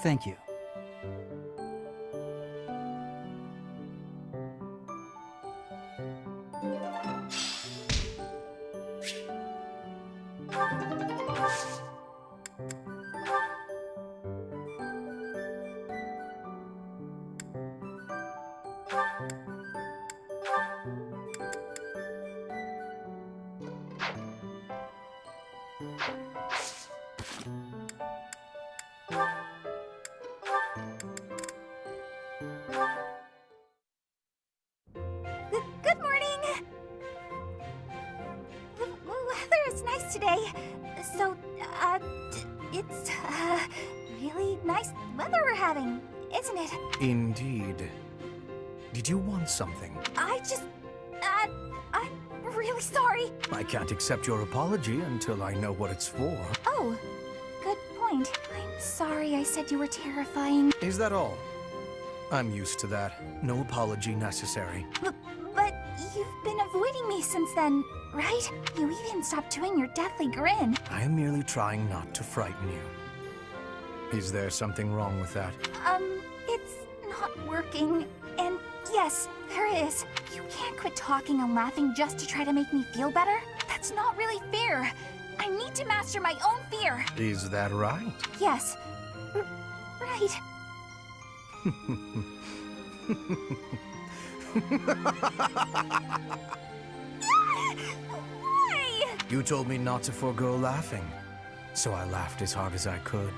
Thank you. Good morning! The weather is nice today. So, it's, really nice weather we're having, isn't it? Indeed. Did you want something? I'm really sorry. I can't accept your apology until I know what it's for. Oh, good point. I'm sorry I said you were terrifying. Is that all? I'm used to that. No apology necessary. But you've been avoiding me since then, right? You even stopped doing your deathly grin. I am merely trying not to frighten you. Is there something wrong with that? It's not working. And yes, there is. You can't quit talking and laughing just to try to make me feel better. That's not really fair. I need to master my own fear. Is that right? Yes. Right. Why? You told me not to forego laughing, so I laughed as hard as I could.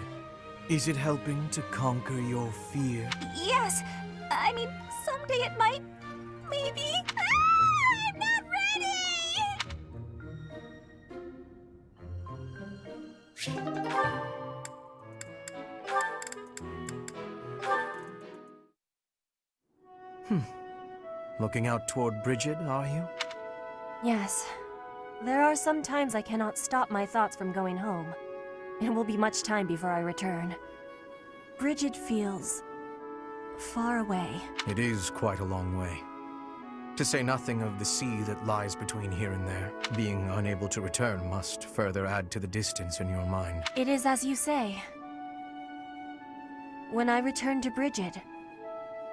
Is it helping to conquer your fear? Yes. I mean, someday it might. Maybe. I'm not ready! Looking out toward Bridget, are you? Yes. There are some times I cannot stop my thoughts from going home. It will be much time before I return. Bridget feels far away. It is quite a long way. To say nothing of the sea that lies between here and there. Being unable to return must further add to the distance in your mind. It is as you say. When I return to Bridget,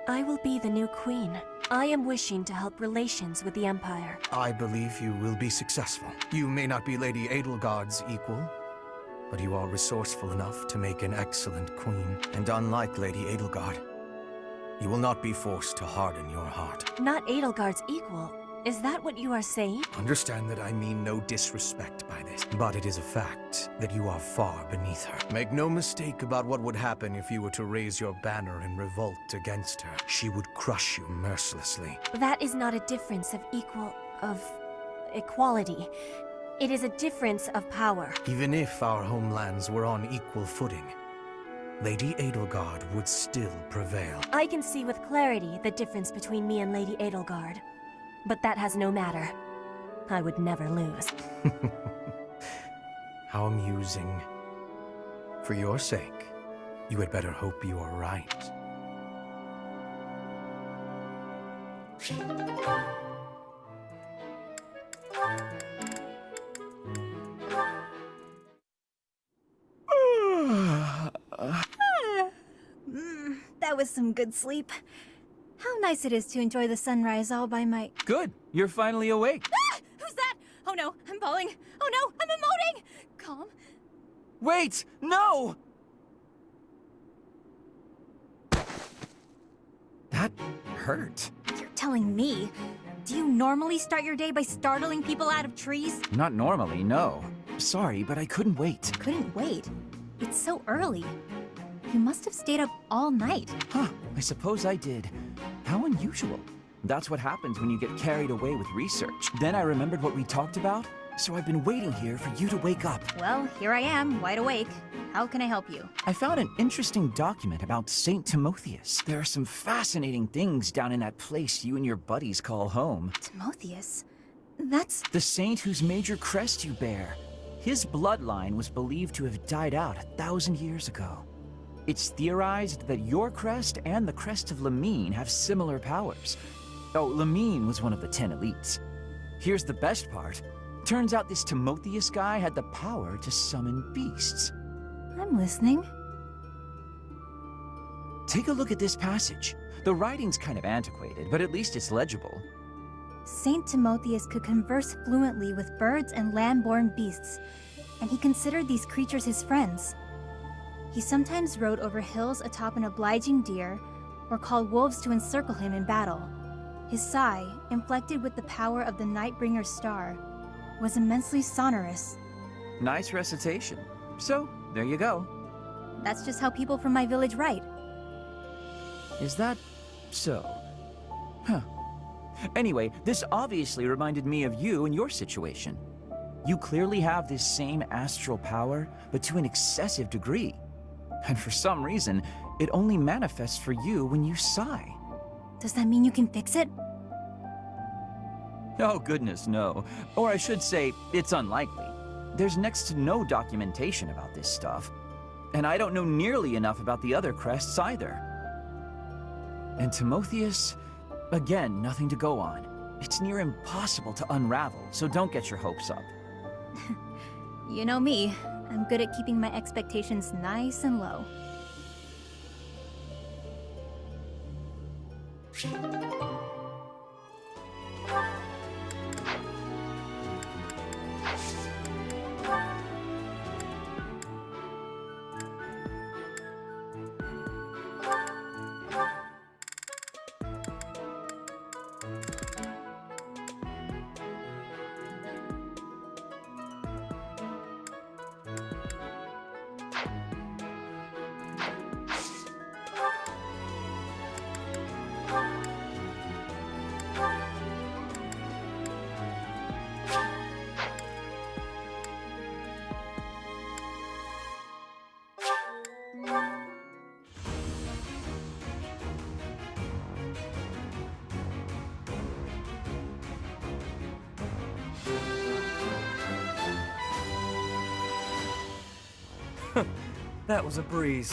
I will be the new queen. I am wishing to help relations with the Empire. I believe you will be successful. You may not be Lady Edelgard's equal, but you are resourceful enough to make an excellent queen. And unlike Lady Edelgard, you will not be forced to harden your heart. Not Edelgard's equal. Is that what you are saying? Understand that I mean no disrespect by this, but it is a fact that you are far beneath her. Make no mistake about what would happen if you were to raise your banner in revolt against her. She would crush you mercilessly. That is not a difference of equality. It is a difference of power. Even if our homelands were on equal footing, Lady Edelgard would still prevail. I can see with clarity the difference between me and Lady Edelgard. But that has no matter. I would never lose. How amusing. For your sake, you had better hope you are right. That was some good sleep. How nice it is to enjoy the sunrise all by my... Good. You're finally awake. Ah! Who's that? Oh no, I'm falling. Oh no, I'm emoting! Calm. Wait! No! That hurt. You're telling me? Do you normally start your day by startling people out of trees? Not normally, no. Sorry, but I couldn't wait. Couldn't wait. It's so early. You must have stayed up all night. Huh, I suppose I did. How unusual. That's what happens when you get carried away with research. Then I remembered what we talked about, so I've been waiting here for you to wake up. Well, here I am, wide awake. How can I help you? I found an interesting document about Saint Timotheus. There are some fascinating things down in that place you and your buddies call home. Timotheus? That's... The saint whose major crest you bear. His bloodline was believed to have died out 1,000 years ago. It's theorized that your crest and the crest of Lamine have similar powers. Oh, Lamine was one of the 10 elites. Here's the best part. Turns out this Timotheus guy had the power to summon beasts. I'm listening. Take a look at this passage. The writing's kind of antiquated, but at least it's legible. Saint Timotheus could converse fluently with birds and land-born beasts, and he considered these creatures his friends. He sometimes rode over hills atop an obliging deer, or called wolves to encircle him in battle. His sigh, inflected with the power of the Nightbringer's star, was immensely sonorous. Nice recitation. So, there you go. That's just how people from my village write. Is that so? Huh. Anyway, this obviously reminded me of you and your situation. You clearly have this same astral power, but to an excessive degree. And for some reason, it only manifests for you when you sigh. Does that mean you can fix it? Oh goodness, no. Or I should say, it's unlikely. There's next to no documentation about this stuff. And I don't know nearly enough about the other crests either. And Timotheus, again, nothing to go on. It's near impossible to unravel, so don't get your hopes up. You know me. I'm good at keeping my expectations nice and low. That was a breeze.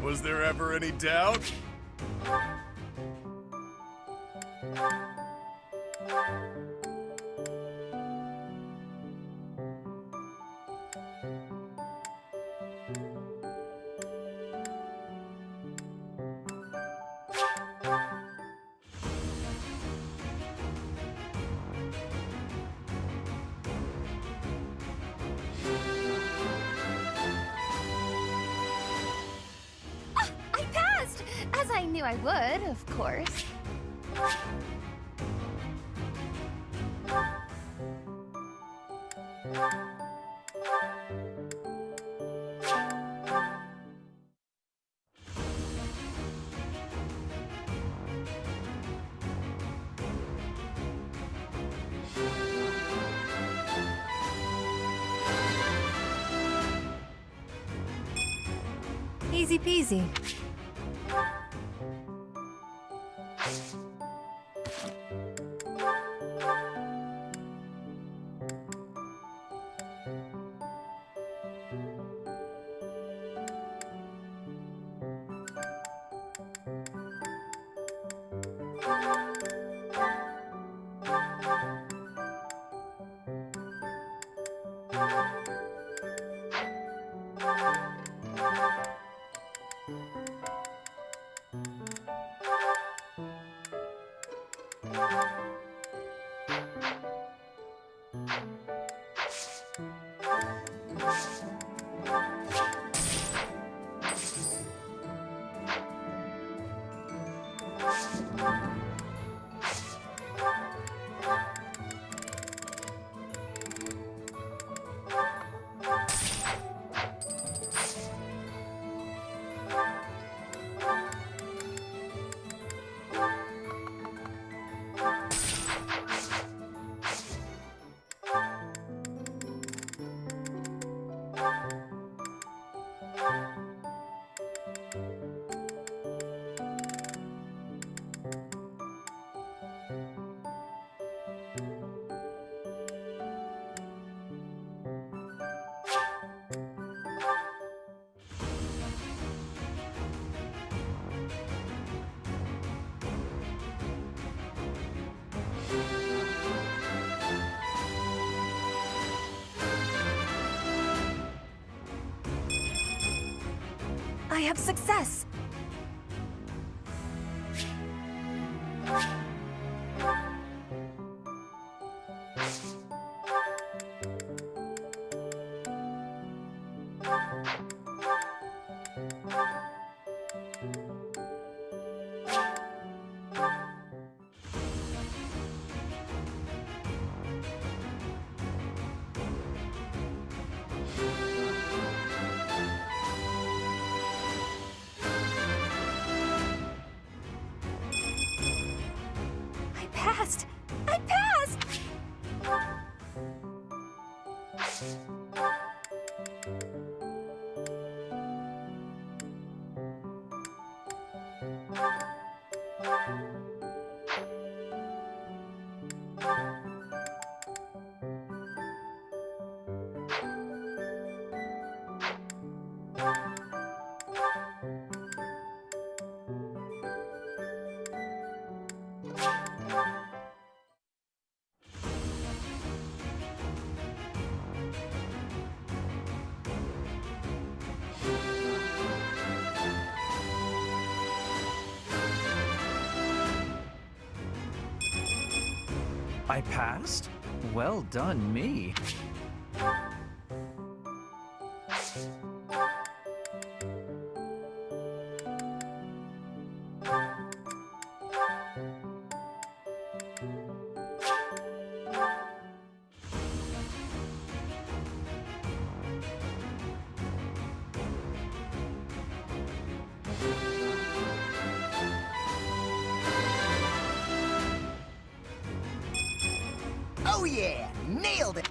Was there ever any doubt? As I knew I would, of course. Easy peasy. I have success! I passed! I passed! I passed? Well done, me. Oh yeah, nailed it!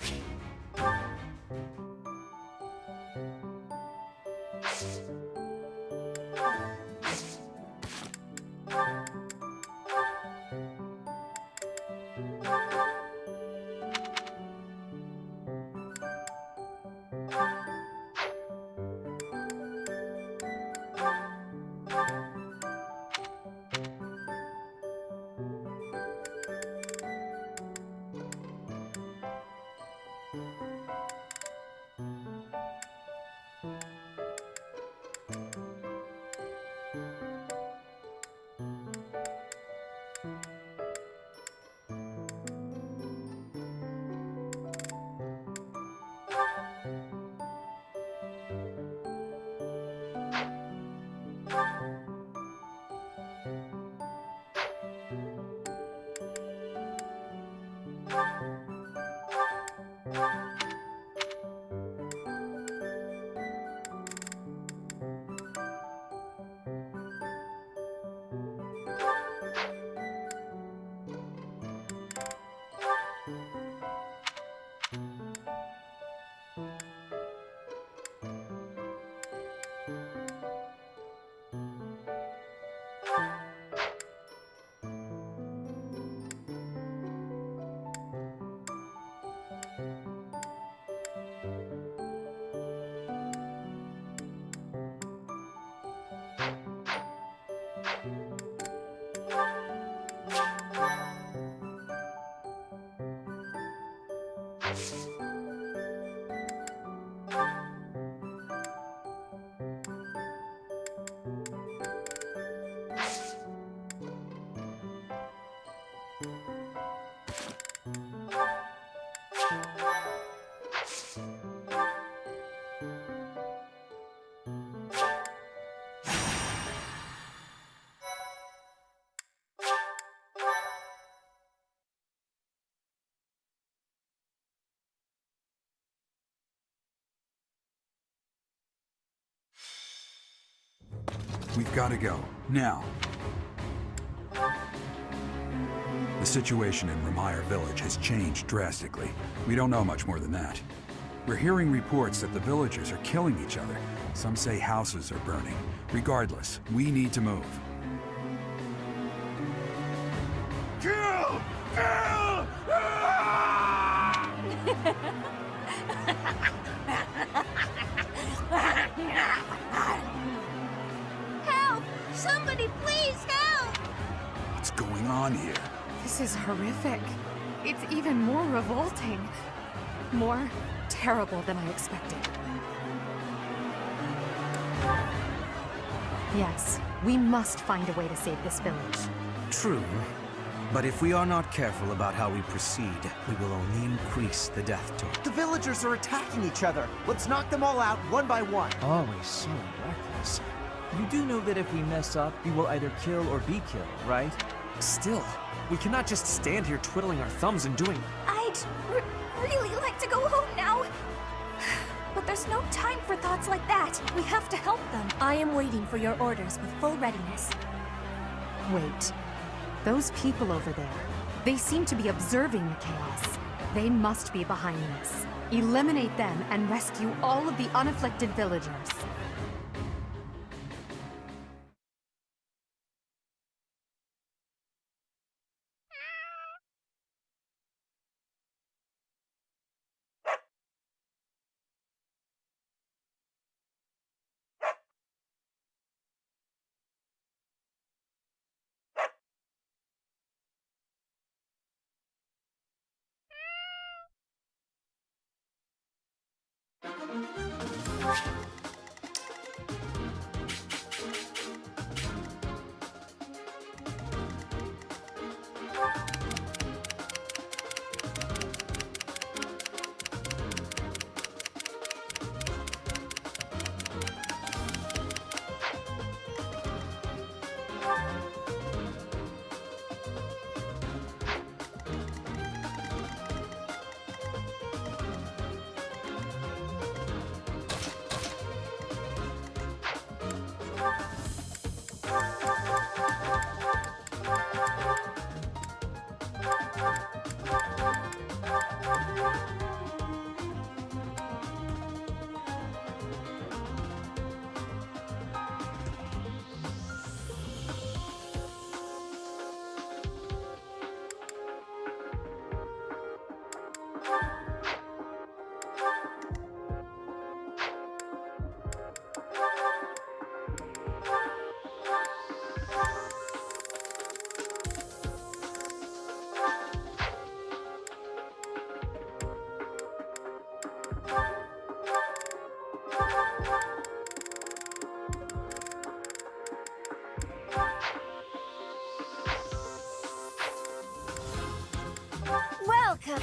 We've got to go. Now. The situation in Remire Village has changed drastically. We don't know much more than that. We're hearing reports that the villagers are killing each other. Some say houses are burning. Regardless, we need to move. Kill! Kill! Help! Somebody please help! What's going on here? This is horrific. It's even more revolting. More terrible than I expected. Yes, we must find a way to save this village. True. But if we are not careful about how we proceed, we will only increase the death toll. The villagers are attacking each other. Let's knock them all out one by one. Always so reckless. You do know that if we mess up, we will either kill or be killed, right? Still, we cannot just stand here twiddling our thumbs and doing... I'd really like to go home now. But there's no time for thoughts like that. We have to help them. I am waiting for your orders with full readiness. Wait. Those people over there, they seem to be observing the chaos. They must be behind this. Eliminate them and rescue all of the unafflicted villagers. Welcome.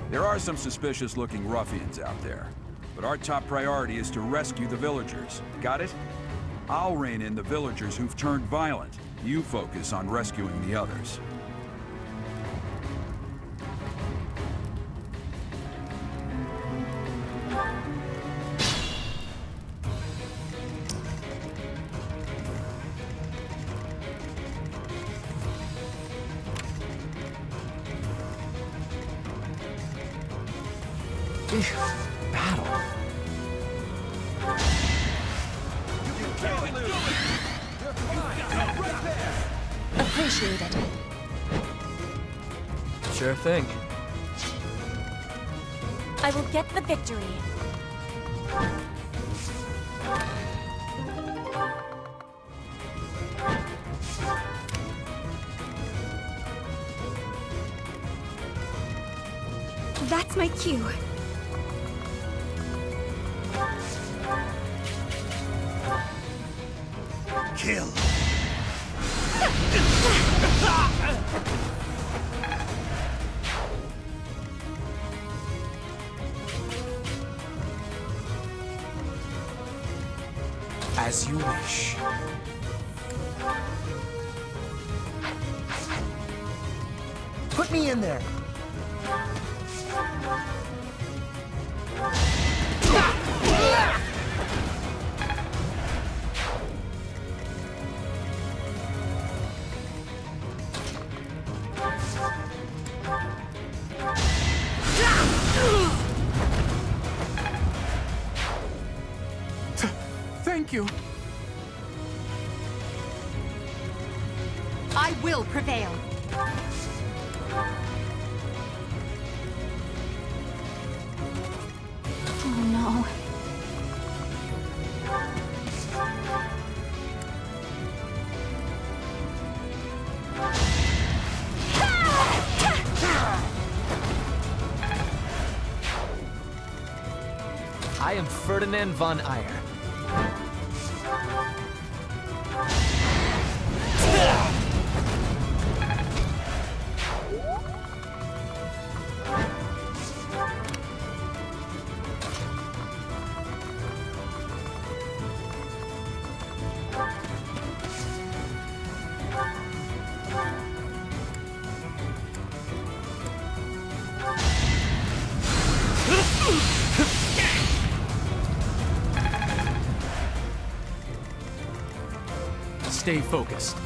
There are some suspicious-looking ruffians out there, but our top priority is to rescue the villagers. Got it? I'll rein in the villagers who've turned violent. You focus on rescuing the others. battle. Appreciated. Sure thing. I will get the victory. That's my cue. Kill. As you wish. Put me in there. Thank you. I will prevail. Oh no. I am Ferdinand von Eyre. Stay focused.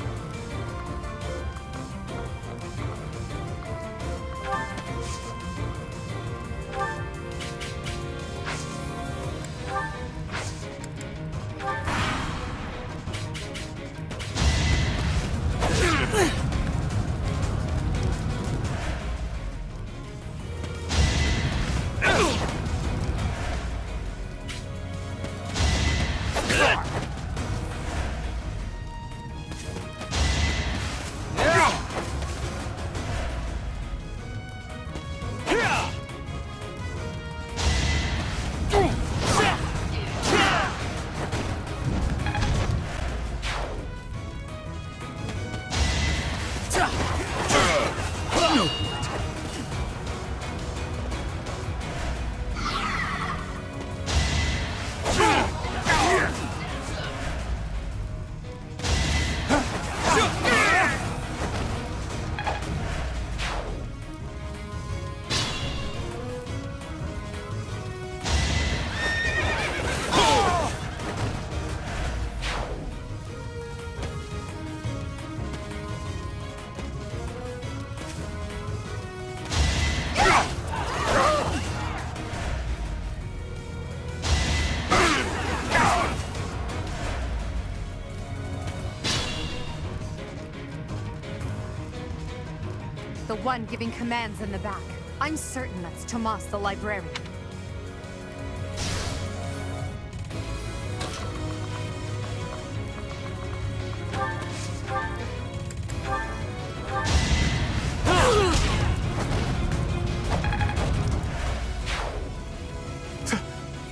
The one giving commands in the back. I'm certain that's Tomas the librarian.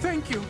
Thank you.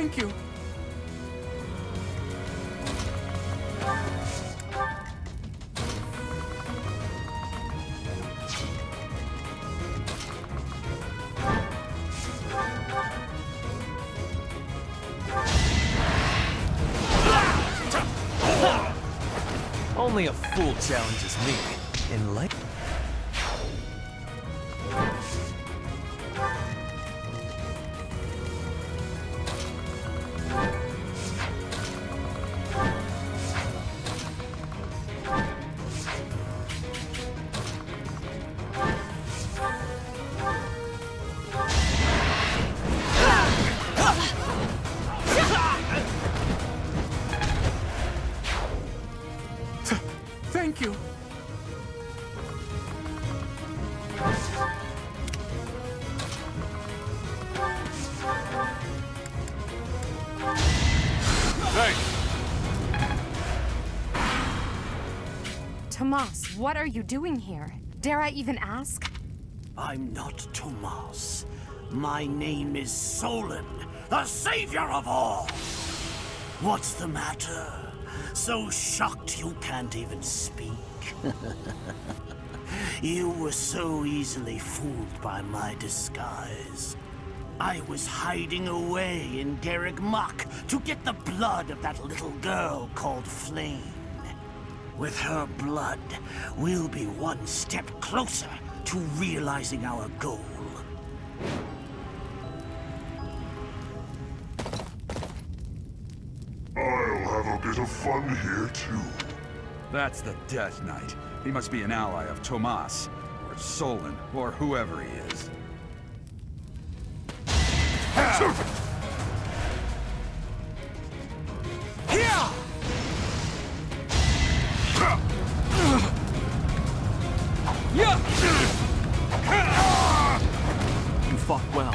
Thank you. Only a fool challenges me. In light. Thank you. Tomas, what are you doing here? Dare I even ask? I'm not Tomas. My name is Solon, the savior of all. What's the matter? So shocked you can't even speak? You were so easily fooled by my disguise. I was hiding away in Garrick Mach to get the blood of that little girl called Flame. With her blood, we'll be one step closer to realizing our goal. I'll have a bit of fun here, too. That's the Death Knight. He must be an ally of Tomas, or Solon, or whoever he is. You fought well.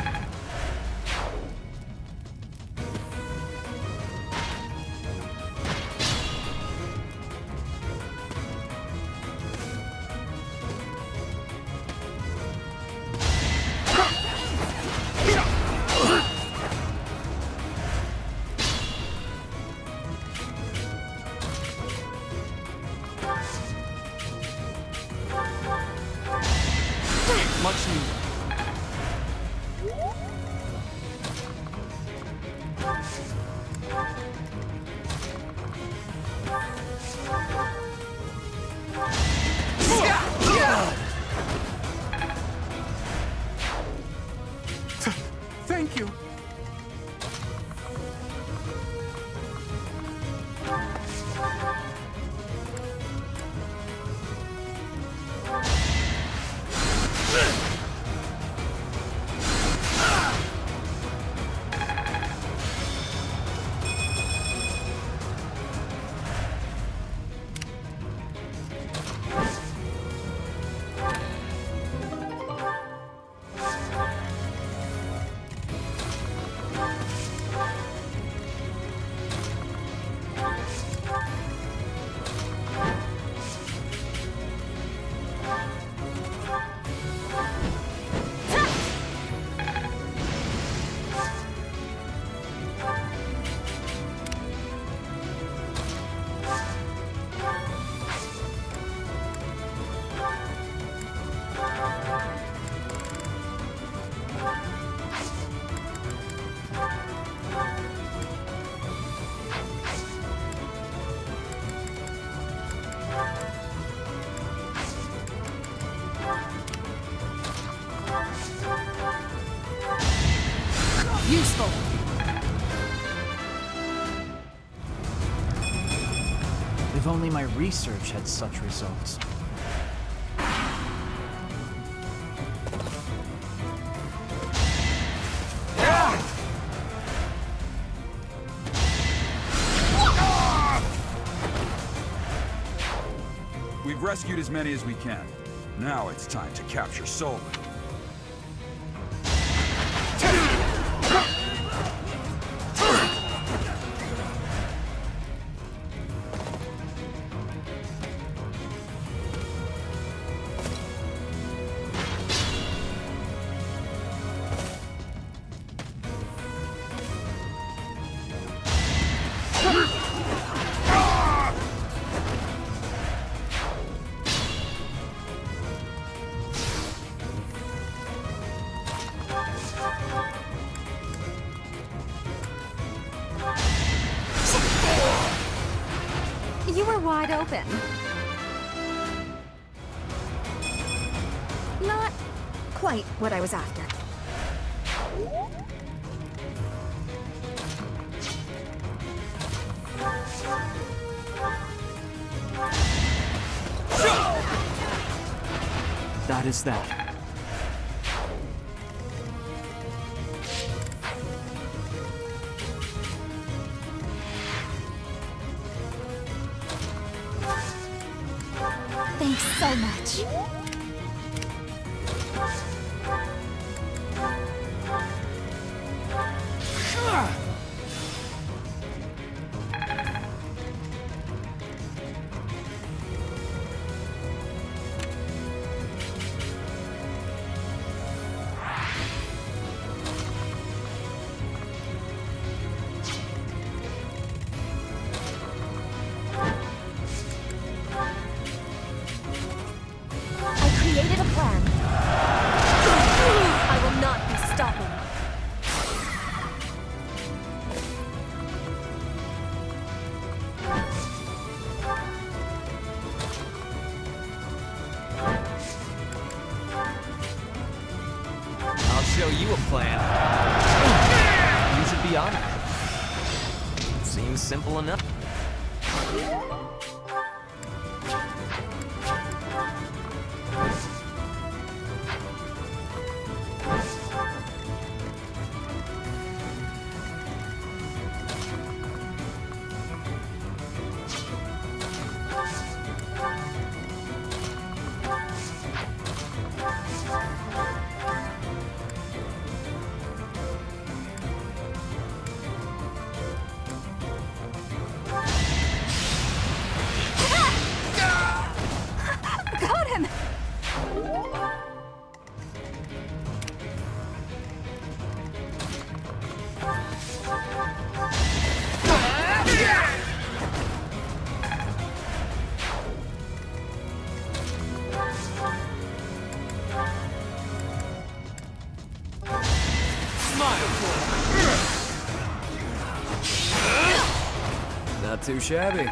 Much needed. Thank you. Useful. If only my research had such results. We've rescued as many as we can. Now it's time to capture Solon. You were wide open. Not quite what I was after. That is that. Thanks so much. Created a plan. I will not be stopping. I'll show you a plan. You should be honored. Seems simple enough. Got him! Not too shabby.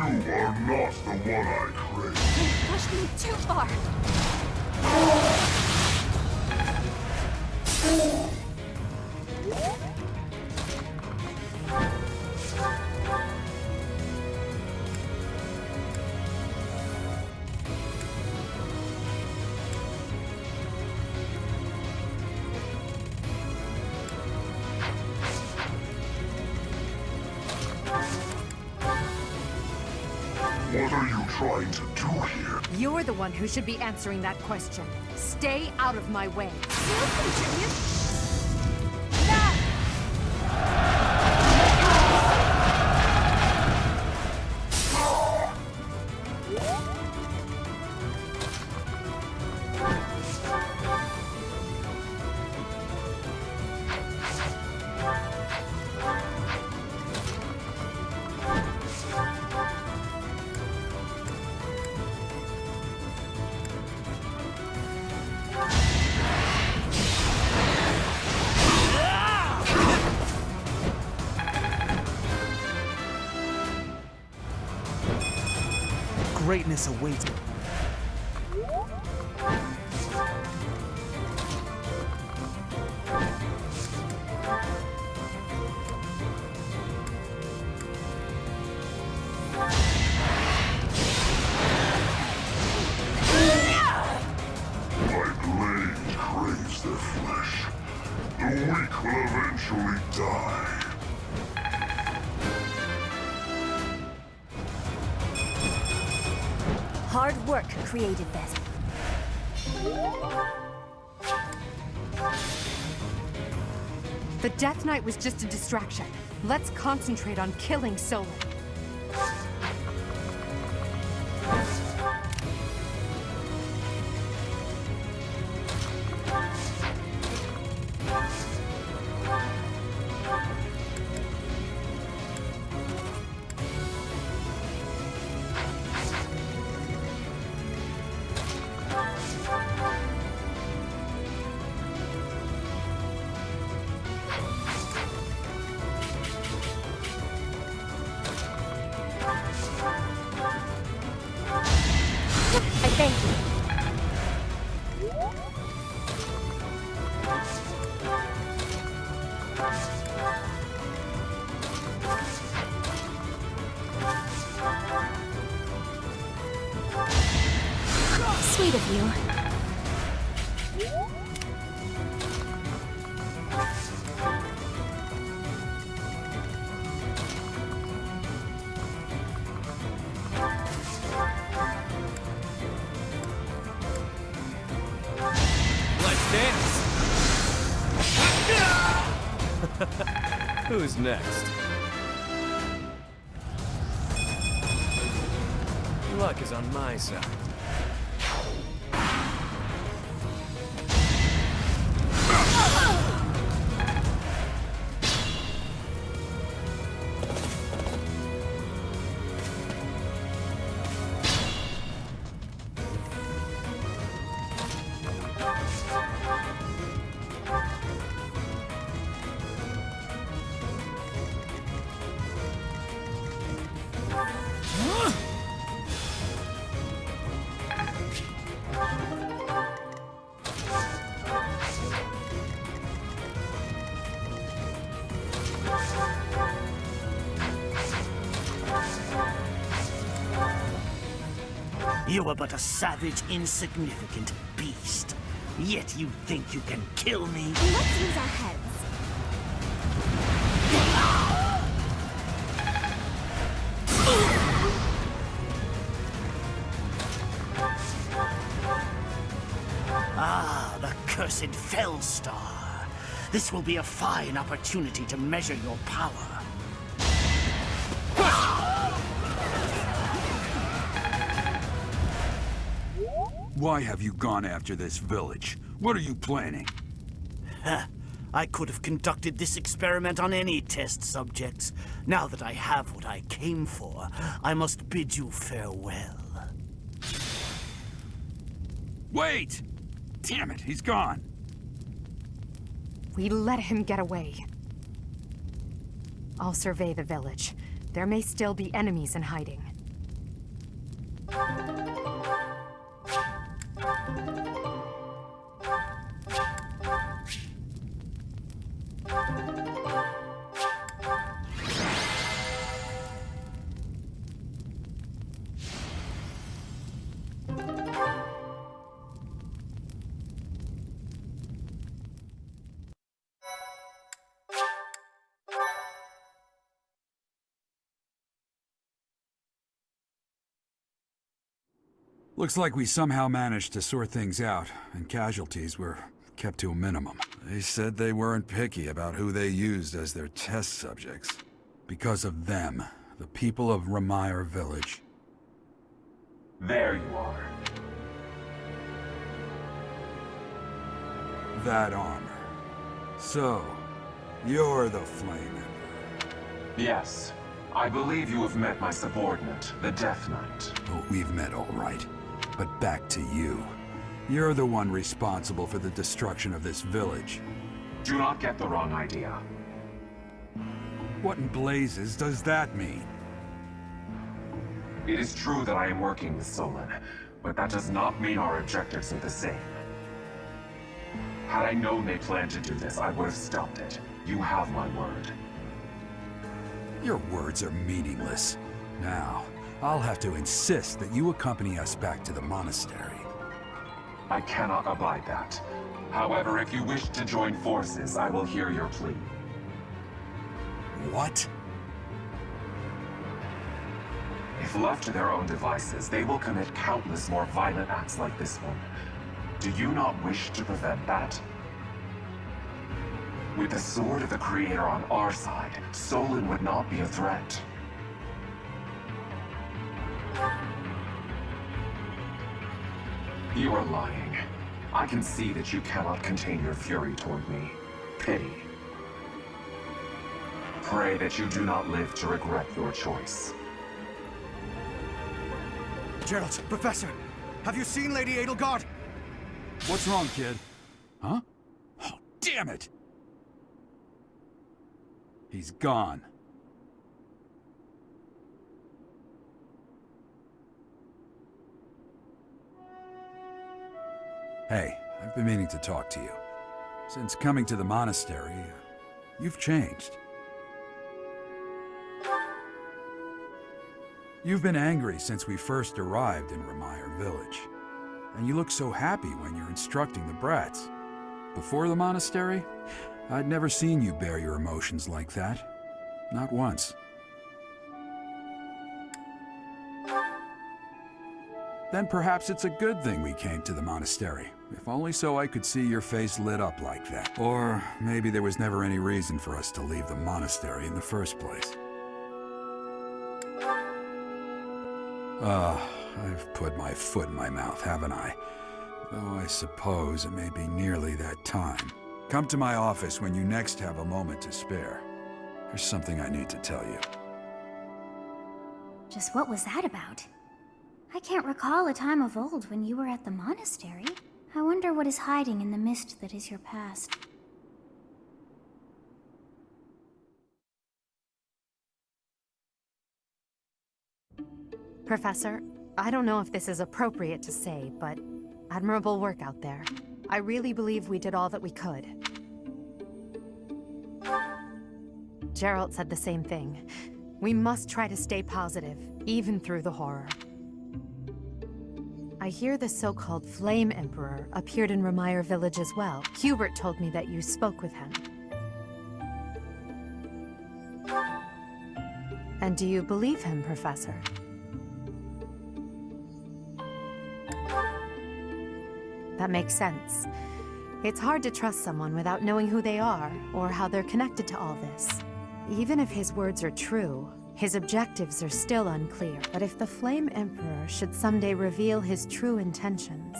You are not the one I crave. You pushed me too far. What are you trying to do here? You're the one who should be answering that question. Stay out of my way. You contribute. Greatness awaits. My blade craves their flesh. The weak will eventually die. hard work created this. The Death Knight was just a distraction. Let's concentrate on killing Solon. Thank you. Sweet of you. Who's next? Luck is on my side. You are but a savage, insignificant beast. Yet you think you can kill me? Let's use our heads. Ah, the cursed Fellstar. This will be a fine opportunity to measure your power. Why have you gone after this village? What are you planning? I could have conducted this experiment on any test subjects. Now that I have what I came for, I must bid you farewell. Wait! Damn it, he's gone. We let him get away. I'll survey the village. There may still be enemies in hiding. Looks like we somehow managed to sort things out, and casualties were kept to a minimum. They said they weren't picky about who they used as their test subjects. Because of them, the people of Remire Village. There you are. That armor. So, you're the Flame Emperor. Yes. I believe you have met my subordinate, the Death Knight. Oh, we've met all right. But back to you. You're the one responsible for the destruction of this village. Do not get the wrong idea. What in blazes does that mean? It is true that I am working with Solon, but that does not mean our objectives are the same. Had I known they planned to do this, I would have stopped it. You have my word. Your words are meaningless. Now, I'll have to insist that you accompany us back to the monastery. I cannot abide that. However, if you wish to join forces, I will hear your plea. What? If If left to their own devices, they will commit countless more violent acts like this one. Do you not wish to prevent that? With the sword of the Creator on our side, Solon would not be a threat. You are lying. I can see that you cannot contain your fury toward me. Pity. Pray that you do not live to regret your choice. Geralt, Professor, have you seen Lady Edelgard? What's wrong, kid? Huh? Oh, damn it! He's gone. Hey, I've been meaning to talk to you. Since coming to the monastery, you've changed. You've been angry since we first arrived in Remire Village. And you look so happy when you're instructing the brats. Before the monastery, I'd never seen you bear your emotions like that. Not once. Then perhaps it's a good thing we came to the monastery. If only so I could see your face lit up like that. Or maybe there was never any reason for us to leave the monastery in the first place. I've put my foot in my mouth, haven't I? Though I suppose it may be nearly that time. Come to my office when you next have a moment to spare. There's something I need to tell you. Just what was that about? I can't recall a time of old when you were at the monastery. I wonder what is hiding in the mist that is your past. Professor, I don't know if this is appropriate to say, but admirable work out there. I really believe we did all that we could. Geralt said the same thing. We must try to stay positive, even through the horror. I hear the so-called Flame Emperor appeared in Remire Village as well. Hubert told me that you spoke with him. And do you believe him, Professor? That makes sense. It's hard to trust someone without knowing who they are, or how they're connected to all this. Even if his words are true, his objectives are still unclear. But if the Flame Emperor should someday reveal his true intentions,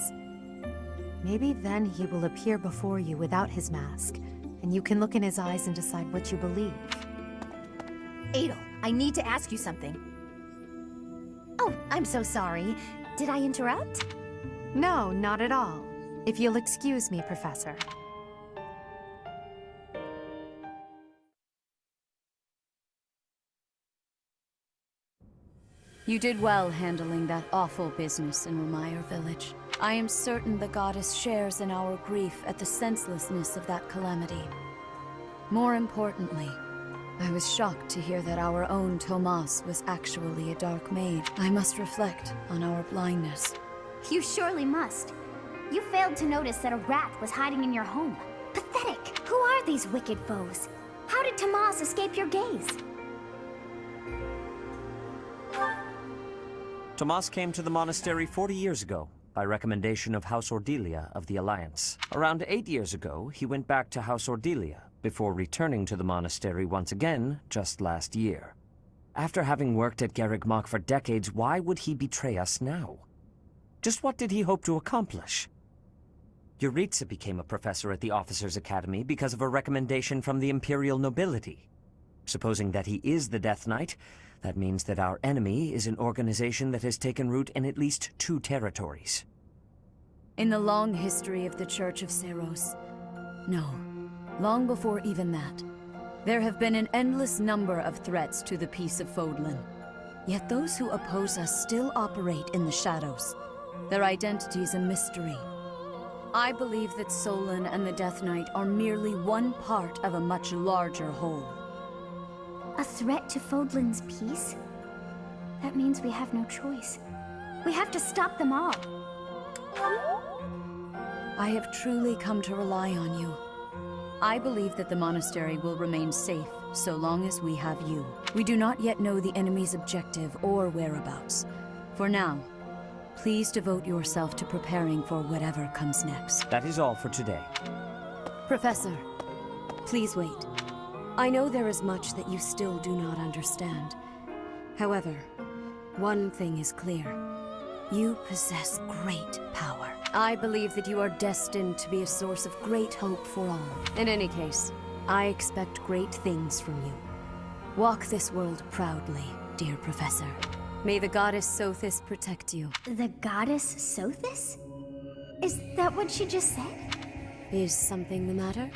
maybe then he will appear before you without his mask, and you can look in his eyes and decide what you believe. Adel, I need to ask you something. Oh, I'm so sorry. Did I interrupt? No, not at all. If you'll excuse me, Professor. You did well handling that awful business in Remire Village. I am certain the goddess shares in our grief at the senselessness of that calamity. More importantly, I was shocked to hear that our own Tomas was actually a dark mage. I must reflect on our blindness. You surely must. You failed to notice that a rat was hiding in your home. Pathetic! Who are these wicked foes? How did Tomas escape your gaze? Tomas came to the monastery 40 years ago, by recommendation of House Ordelia of the Alliance. Around 8 years ago, he went back to House Ordelia, before returning to the monastery once again just last year. After having worked at Garreg Mach for decades, why would he betray us now? Just what did he hope to accomplish? Yuritsa became a professor at the Officers' Academy because of a recommendation from the Imperial nobility. Supposing that he is the Death Knight, that means that our enemy is an organization that has taken root in at least 2 territories. In the long history of the Church of Seiros, no, long before even that, there have been an endless number of threats to the peace of Fodlan. Yet those who oppose us still operate in the shadows. Their identity is a mystery. I believe that Solon and the Death Knight are merely one part of a much larger whole. A threat to Fodlan's peace? That means we have no choice. We have to stop them all. I have truly come to rely on you. I believe that the monastery will remain safe so long as we have you. We do not yet know the enemy's objective or whereabouts. For now, please devote yourself to preparing for whatever comes next. That is all for today. Professor, please wait. I know there is much that you still do not understand. However, one thing is clear. You possess great power. I believe that you are destined to be a source of great hope for all. In any case, I expect great things from you. Walk this world proudly, dear Professor. May the goddess Sothis protect you. The goddess Sothis? Is that what she just said? Is something the matter?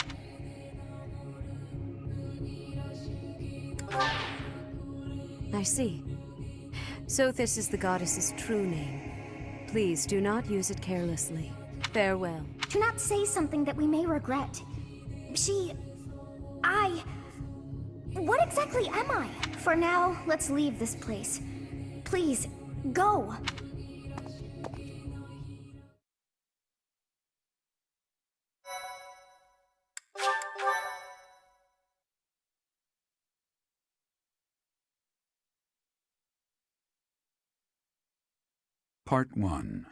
I see. Sothis is the goddess's true name. Please do not use it carelessly. Farewell. Do not say something that we may regret. What exactly am I? For now, let's leave this place. Please, go! Part 1.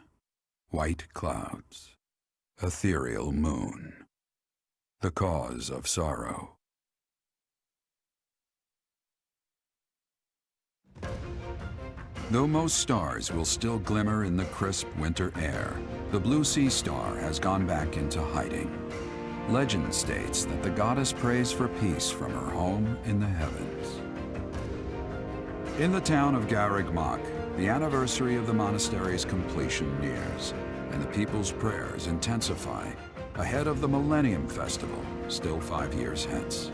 White Clouds. Ethereal Moon. The Cause of Sorrow. Though most stars will still glimmer in the crisp winter air, the blue sea star has gone back into hiding. Legend states that the goddess prays for peace from her home in the heavens. In the town of Garreg Mach, the anniversary of the monastery's completion nears, and the people's prayers intensify ahead of the Millennium Festival, still 5 years hence.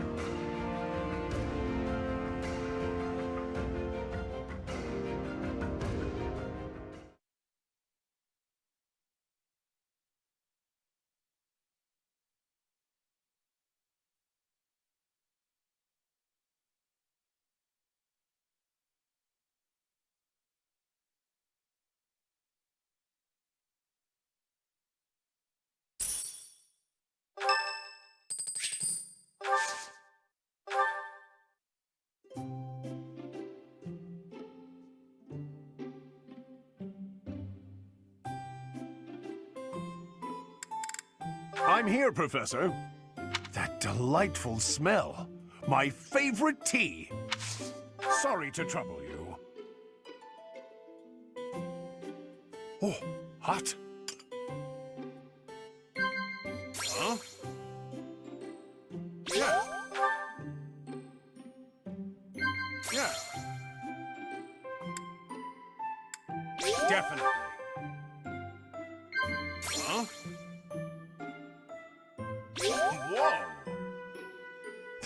I'm here, Professor. That delightful smell. My favorite tea. Sorry to trouble you. Oh, hot. Huh? Yeah. Yeah. Definitely. Huh? Whoa!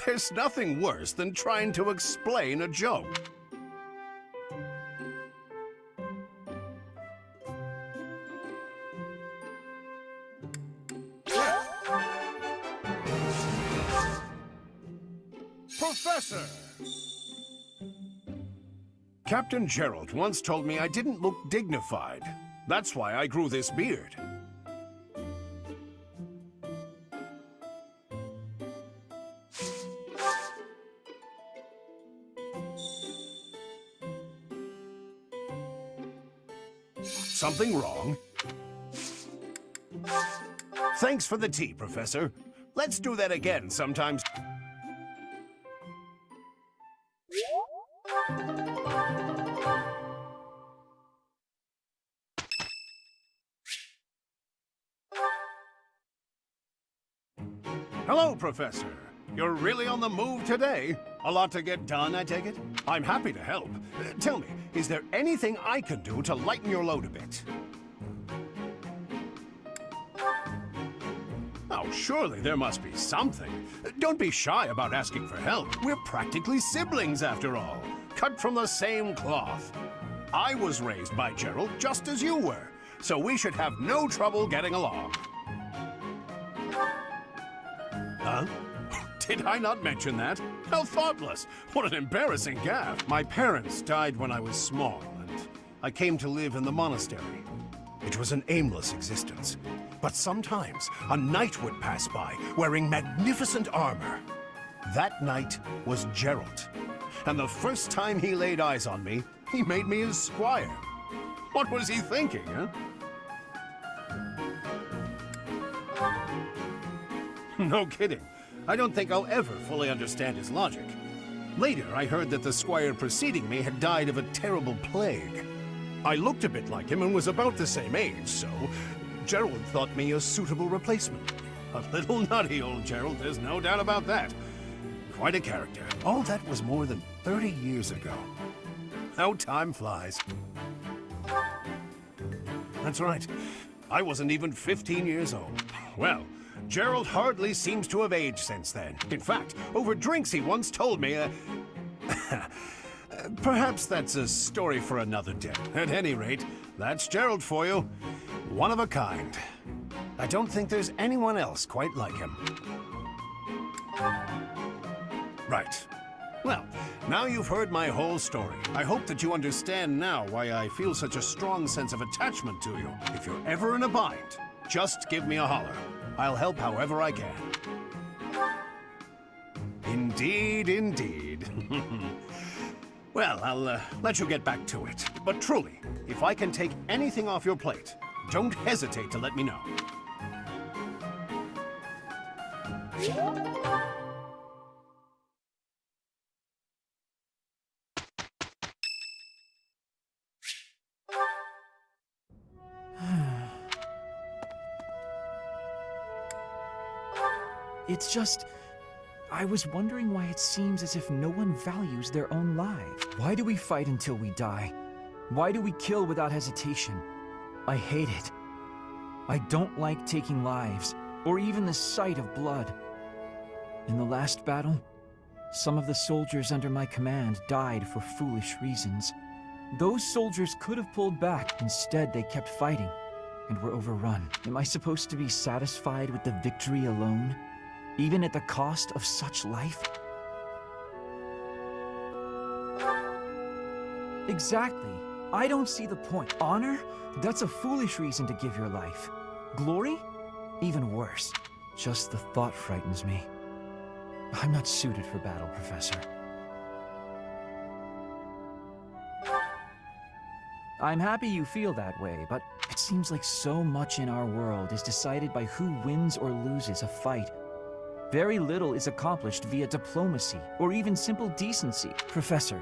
There's nothing worse than trying to explain a joke. Professor! Captain Gerald once told me I didn't look dignified. That's why I grew this beard. Something wrong? Thanks for the tea, Professor. Let's do that again sometime. Hello, Professor. You're really on the move today. A lot to get done, I take it? I'm happy to help. Tell me, is there anything I can do to lighten your load a bit? Oh, surely there must be something. Don't be shy about asking for help. We're practically siblings, after all. Cut from the same cloth. I was raised by Gerald just as you were, so we should have no trouble getting along. Huh? Did I not mention that? How thoughtless! What an embarrassing gaffe! My parents died when I was small, and I came to live in the monastery. It was an aimless existence. But sometimes, a knight would pass by, wearing magnificent armor. That night was Geralt. And the first time he laid eyes on me, he made me his squire. What was he thinking, huh? No kidding. I don't think I'll ever fully understand his logic. Later, I heard that the squire preceding me had died of a terrible plague. I looked a bit like him and was about the same age, so Gerald thought me a suitable replacement. A little nutty, old Gerald, there's no doubt about that. Quite a character. All that was more than 30 years ago. How time flies. That's right. I wasn't even 15 years old. Well, Gerald hardly seems to have aged since then. In fact, over drinks he once told me, perhaps that's a story for another day. At any rate, that's Gerald for you. One of a kind. I don't think there's anyone else quite like him. Right. Well, now you've heard my whole story. I hope that you understand now why I feel such a strong sense of attachment to you. If you're ever in a bind, just give me a holler. I'll help however I can. Indeed, indeed. Well, I'll let you get back to it. But truly, if I can take anything off your plate, don't hesitate to let me know. It's just... I was wondering why it seems as if no one values their own lives. Why do we fight until we die? Why do we kill without hesitation? I hate it. I don't like taking lives, or even the sight of blood. In the last battle, some of the soldiers under my command died for foolish reasons. Those soldiers could have pulled back. Instead, they kept fighting, and were overrun. Am I supposed to be satisfied with the victory alone? Even at the cost of such life? Exactly. I don't see the point. Honor? That's a foolish reason to give your life. Glory? Even worse. Just the thought frightens me. I'm not suited for battle, Professor. I'm happy you feel that way, but it seems like so much in our world is decided by who wins or loses a fight. Very little is accomplished via diplomacy, or even simple decency. Professor,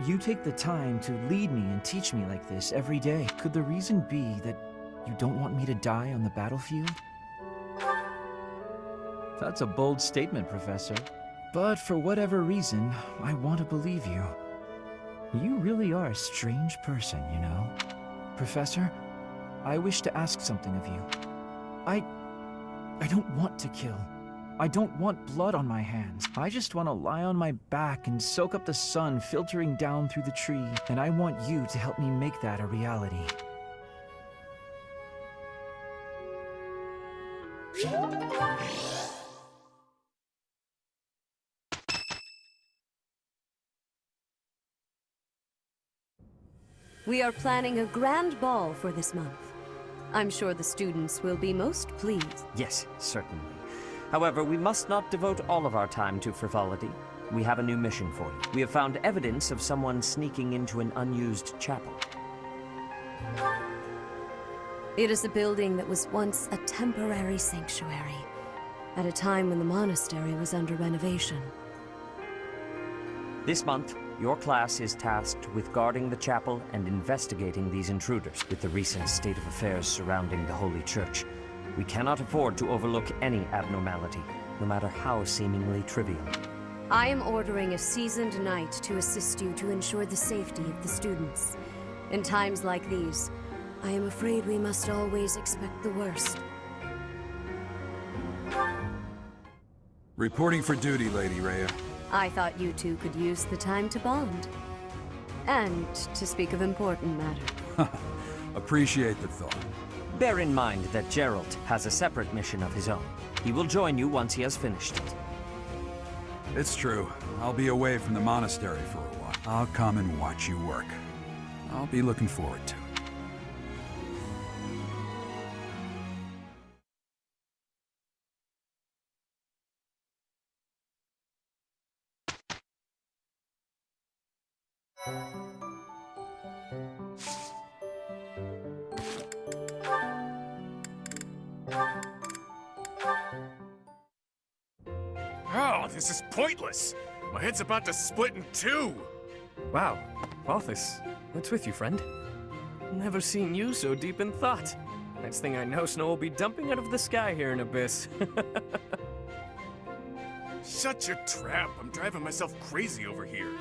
you take the time to lead me and teach me like this every day. Could the reason be that you don't want me to die on the battlefield? That's a bold statement, Professor. But for whatever reason, I want to believe you. You really are a strange person, you know. Professor, I wish to ask something of you. I don't want to kill. I don't want blood on my hands. I just want to lie on my back and soak up the sun filtering down through the tree, and I want you to help me make that a reality. We are planning a grand ball for this month. I'm sure the students will be most pleased. Yes, certainly. However, we must not devote all of our time to frivolity. We have a new mission for you. We have found evidence of someone sneaking into an unused chapel. It is a building that was once a temporary sanctuary, at a time when the monastery was under renovation. This month, your class is tasked with guarding the chapel and investigating these intruders. With the recent state of affairs surrounding the Holy Church, we cannot afford to overlook any abnormality, no matter how seemingly trivial. I am ordering a seasoned knight to assist you to ensure the safety of the students. In times like these, I am afraid we must always expect the worst. Reporting for duty, Lady Rhea. I thought you two could use the time to bond. And to speak of important matter. Appreciate the thought. Bear in mind that Gerald has a separate mission of his own. He will join you once he has finished it. It's true. I'll be away from the monastery for a while. I'll come and watch you work. I'll be looking forward to it. Oh, this is pointless! My head's about to split in two! Wow, Balthus, what's with you, friend? Never seen you so deep in thought. Next thing I know, snow will be dumping out of the sky here in Abyss. Shut your trap! I'm driving myself crazy over here.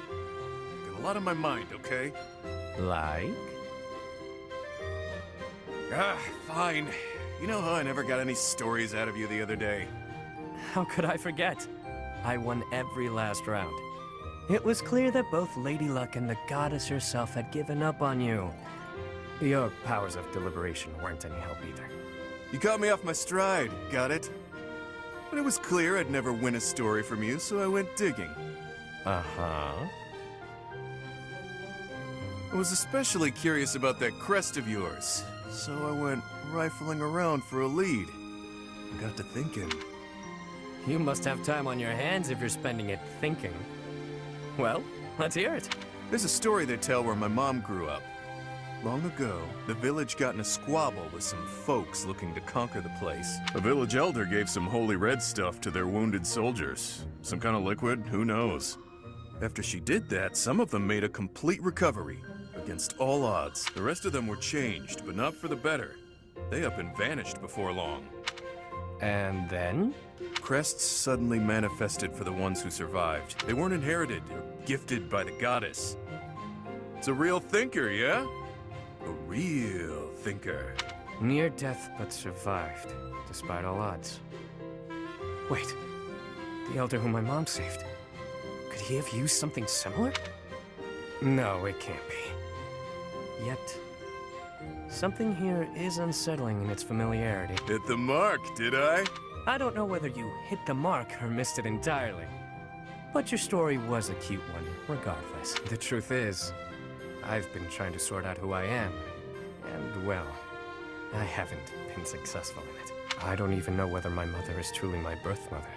Got a lot on my mind, okay? Like? Ah, fine. You know how I never got any stories out of you the other day? How could I forget? I won every last round. It was clear that both Lady Luck and the goddess herself had given up on you. Your powers of deliberation weren't any help either. You caught me off my stride, got it? But it was clear I'd never win a story from you, so I went digging. Uh-huh. I was especially curious about that crest of yours, so I went rifling around for a lead. I got to thinking. You must have time on your hands if you're spending it thinking. Well, let's hear it. There's a story they tell where my mom grew up. Long ago, the village got in a squabble with some folks looking to conquer the place. A village elder gave some holy red stuff to their wounded soldiers. Some kind of liquid, who knows? After she did that, some of them made a complete recovery, against all odds. The rest of them were changed, but not for the better. They up and vanished before long. And then? Crests suddenly manifested for the ones who survived. They weren't inherited or gifted by the goddess. It's a real thinker, yeah? A real thinker. Near death but survived, despite all odds. Wait, the elder whom my mom saved. Could he have used something similar? No, it can't be. Yet, something here is unsettling in its familiarity. Hit the mark, did I? I don't know whether you hit the mark or missed it entirely. But your story was a cute one, regardless. The truth is, I've been trying to sort out who I am. And, well, I haven't been successful in it. I don't even know whether my mother is truly my birth mother.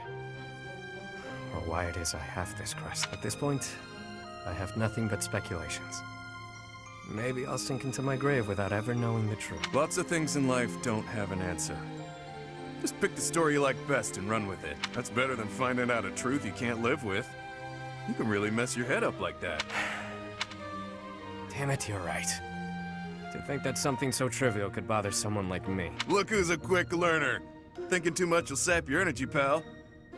Or why it is I have this crest. At this point, I have nothing but speculations. Maybe I'll sink into my grave without ever knowing the truth. Lots of things in life don't have an answer. Just pick the story you like best and run with it. That's better than finding out a truth you can't live with. You can really mess your head up like that. Damn it, you're right. To think that something so trivial could bother someone like me. Look who's a quick learner. Thinking too much will sap your energy, pal.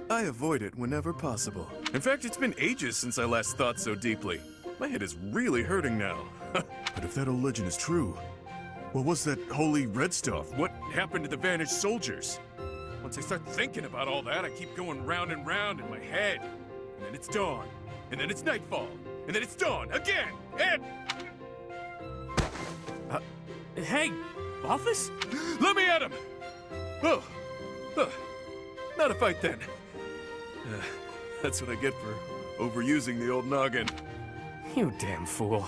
I avoid it whenever possible. In fact, it's been ages since I last thought so deeply. My head is really hurting now. But if that old legend is true, what was that holy red stuff? What happened to the vanished soldiers? Once I start thinking about all that, I keep going round and round in my head. And then it's dawn. And then it's nightfall. And then it's dawn again. And... Hey, Balthus? Let me at him! Oh. Not a fight then. That's what I get for overusing the old noggin. You damn fool.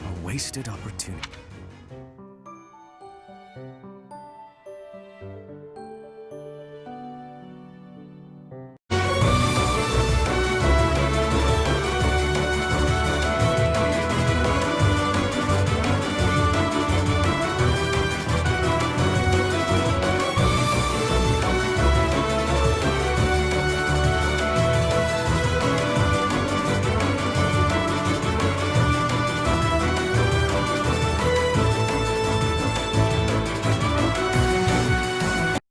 A wasted opportunity.